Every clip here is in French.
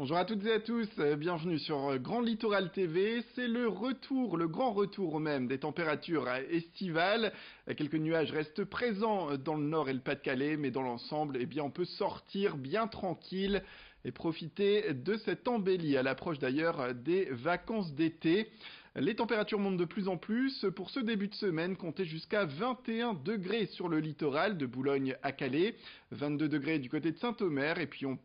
Bonjour à toutes et à tous, bienvenue sur Grand Littoral TV. C'est le retour, le grand retour même des températures estivales. Quelques nuages restent présents dans le nord et le Pas-de-Calais, mais dans l'ensemble, eh bien, on peut sortir bien tranquille et profiter de cette embellie à l'approche d'ailleurs des vacances d'été. Les températures montent de plus en plus. Pour ce début de semaine, comptez jusqu'à 21 degrés sur le littoral de Boulogne à Calais, 22 degrés du côté de Saint-Omer et puis on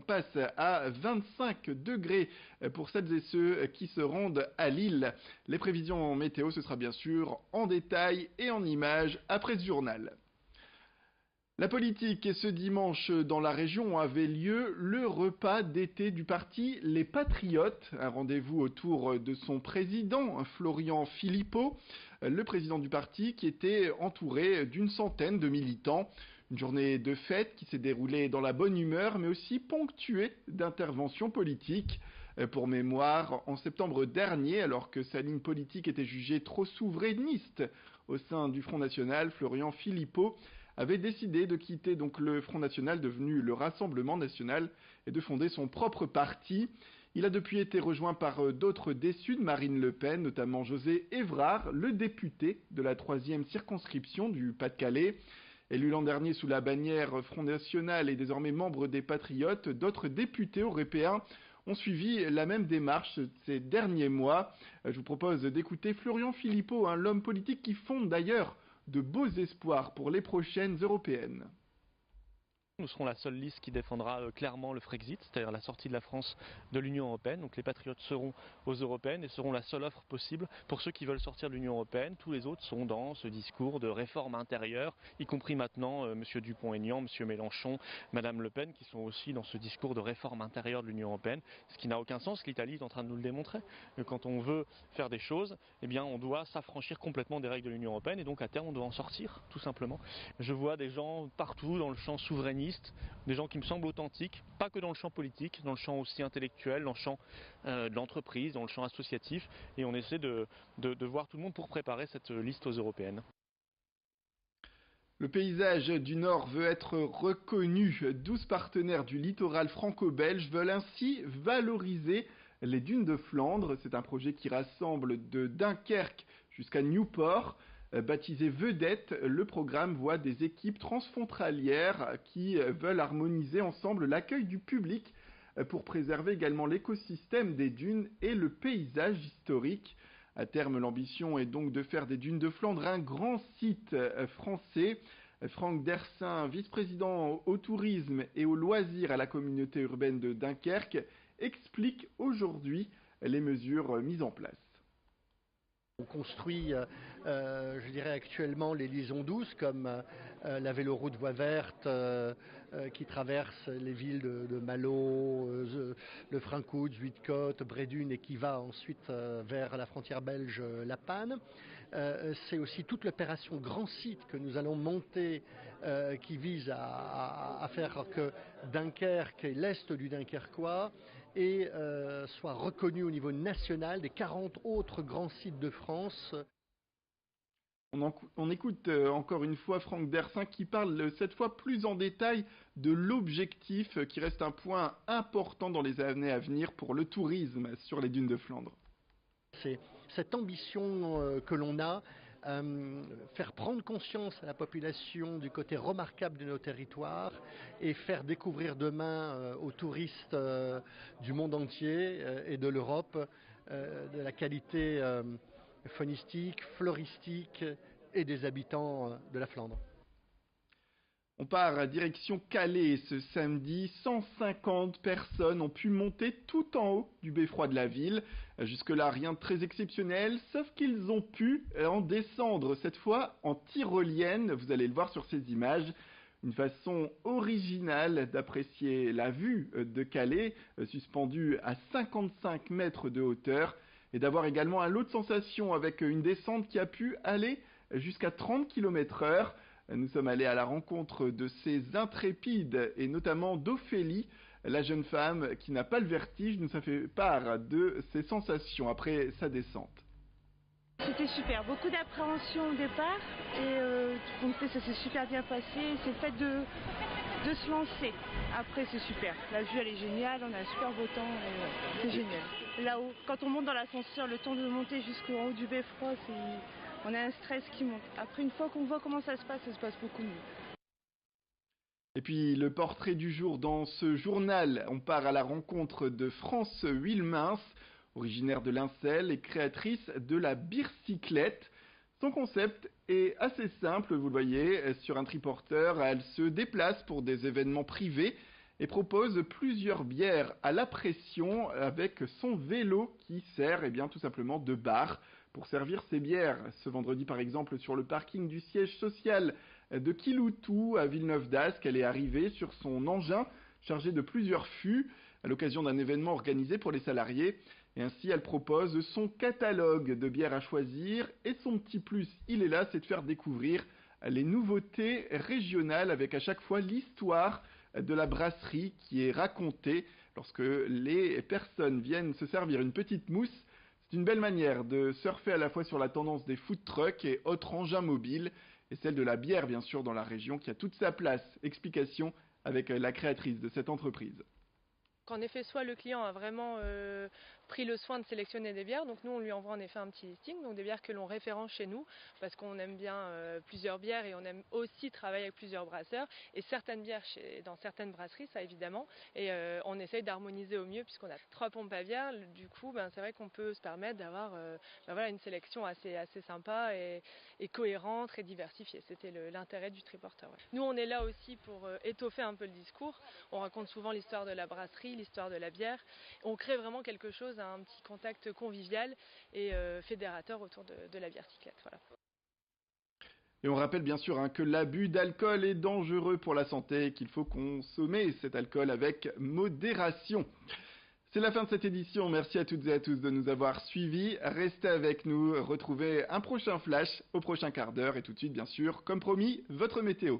passe à 25 degrés pour celles et ceux qui se rendent à Lille. Les prévisions météo, ce sera bien sûr en détail et en images après ce journal. La politique et ce dimanche dans la région avait lieu le repas d'été du parti Les Patriotes, un rendez-vous autour de son président Florian Philippot, le président du parti qui était entouré d'une centaine de militants. Une journée de fête qui s'est déroulée dans la bonne humeur mais aussi ponctuée d'interventions politiques. Pour mémoire, en septembre dernier, alors que sa ligne politique était jugée trop souverainiste au sein du Front National, Florian Philippot avait décidé de quitter donc le Front National devenu le Rassemblement National et de fonder son propre parti. Il a depuis été rejoint par d'autres déçus de Marine Le Pen, notamment José Évrard, le député de la 3e circonscription du Pas-de-Calais. Élu l'an dernier sous la bannière Front National et désormais membre des Patriotes, d'autres députés européens ont suivi la même démarche ces derniers mois. Je vous propose d'écouter Florian Philippot, l'homme politique qui fonde d'ailleurs de beaux espoirs pour les prochaines européennes. Nous serons la seule liste qui défendra clairement le Frexit, c'est-à-dire la sortie de la France de l'Union européenne. Donc les Patriotes seront aux européennes et seront la seule offre possible pour ceux qui veulent sortir de l'Union européenne. Tous les autres sont dans ce discours de réforme intérieure, y compris maintenant M. Dupont-Aignan, M. Mélenchon, Mme Le Pen, qui sont aussi dans ce discours de réforme intérieure de l'Union européenne, ce qui n'a aucun sens. L'Italie est en train de nous le démontrer. Quand on veut faire des choses, eh bien, on doit s'affranchir complètement des règles de l'Union européenne et donc à terme on doit en sortir, tout simplement. Je vois des gens partout dans le champ souverainiste, des gens qui me semblent authentiques, pas que dans le champ politique, dans le champ aussi intellectuel, dans le champ de l'entreprise, dans le champ associatif, et on essaie de voir tout le monde pour préparer cette liste aux européennes. Le paysage du Nord veut être reconnu. 12 partenaires du littoral franco-belge veulent ainsi valoriser les dunes de Flandre. C'est un projet qui rassemble de Dunkerque jusqu'à Newport. Baptisé Vedette, le programme voit des équipes transfrontalières qui veulent harmoniser ensemble l'accueil du public pour préserver également l'écosystème des dunes et le paysage historique. À terme, l'ambition est donc de faire des dunes de Flandre un grand site français. Franck Dersin, vice-président au tourisme et aux loisirs à la communauté urbaine de Dunkerque, explique aujourd'hui les mesures mises en place. On construit, je dirais actuellement, les liaisons douces comme la véloroute voie verte qui traverse les villes de Malo, le Frankhout, Zuidcote, Bredune et qui va ensuite vers la frontière belge La Panne. C'est aussi toute l'opération Grand Site que nous allons monter qui vise à faire que Dunkerque et l'est du Dunkerquois et soit reconnu au niveau national des 40 autres grands sites de France. On écoute encore une fois Franck Dersin qui parle cette fois plus en détail de l'objectif qui reste un point important dans les années à venir pour le tourisme sur les dunes de Flandre. C'est cette ambition que l'on a, faire prendre conscience à la population du côté remarquable de nos territoires et faire découvrir demain aux touristes du monde entier et de l'Europe de la qualité faunistique, floristique et des habitants de la Flandre. On part à direction Calais ce samedi. 150 personnes ont pu monter tout en haut du beffroi de la ville. Jusque-là, rien de très exceptionnel, sauf qu'ils ont pu en descendre, cette fois en tyrolienne. Vous allez le voir sur ces images. Une façon originale d'apprécier la vue de Calais, suspendue à 55 mètres de hauteur, et d'avoir également un lot de sensations avec une descente qui a pu aller jusqu'à 30 km/h. Nous sommes allés à la rencontre de ces intrépides et notamment d'Ophélie, la jeune femme qui n'a pas le vertige, nous a fait part de ses sensations après sa descente. C'était super, beaucoup d'appréhension au départ et ça s'est super bien passé. C'est le fait de de se lancer. Après, c'est super. La vue, elle est géniale, on a un super beau temps, c'est génial. Là-haut, quand on monte dans l'ascenseur, le temps de monter jusqu'au haut du beffroi, on a un stress qui monte. Après, une fois qu'on voit comment ça se passe beaucoup mieux. Et puis le portrait du jour dans ce journal, on part à la rencontre de France Wilmens, originaire de Lincel et créatrice de la bicyclette. Son concept est assez simple, vous le voyez, sur un triporteur, elle se déplace pour des événements privés et propose plusieurs bières à la pression avec son vélo qui sert tout simplement de bar pour servir ses bières. Ce vendredi par exemple sur le parking du siège social de Kiloutou à Villeneuve d'Ascq, elle est arrivée sur son engin chargé de plusieurs fûts à l'occasion d'un événement organisé pour les salariés. Et ainsi, elle propose son catalogue de bières à choisir. Et son petit plus, il est là, c'est de faire découvrir les nouveautés régionales avec à chaque fois l'histoire de la brasserie qui est racontée lorsque les personnes viennent se servir une petite mousse. C'est une belle manière de surfer à la fois sur la tendance des food trucks et autres engins mobiles et celle de la bière bien sûr dans la région qui a toute sa place. Explication avec la créatrice de cette entreprise. En effet, soit le client a vraiment pris le soin de sélectionner des bières, donc nous on lui envoie en effet un petit listing, donc des bières que l'on référence chez nous, parce qu'on aime bien plusieurs bières et on aime aussi travailler avec plusieurs brasseurs, et certaines bières dans certaines brasseries, ça évidemment, et on essaye d'harmoniser au mieux, puisqu'on a 3 pompes à bière, du coup c'est vrai qu'on peut se permettre d'avoir une sélection assez sympa et cohérente, très diversifiée. C'était l'intérêt du triporteur. Ouais. Nous on est là aussi pour étoffer un peu le discours, on raconte souvent l'histoire de la brasserie, l'histoire de la bière. On crée vraiment quelque chose, un petit contact convivial et fédérateur autour de la bicyclette. Voilà. Et on rappelle bien sûr que l'abus d'alcool est dangereux pour la santé et qu'il faut consommer cet alcool avec modération. C'est la fin de cette édition. Merci à toutes et à tous de nous avoir suivis. Restez avec nous, retrouvez un prochain flash au prochain quart d'heure et tout de suite bien sûr, comme promis, votre météo.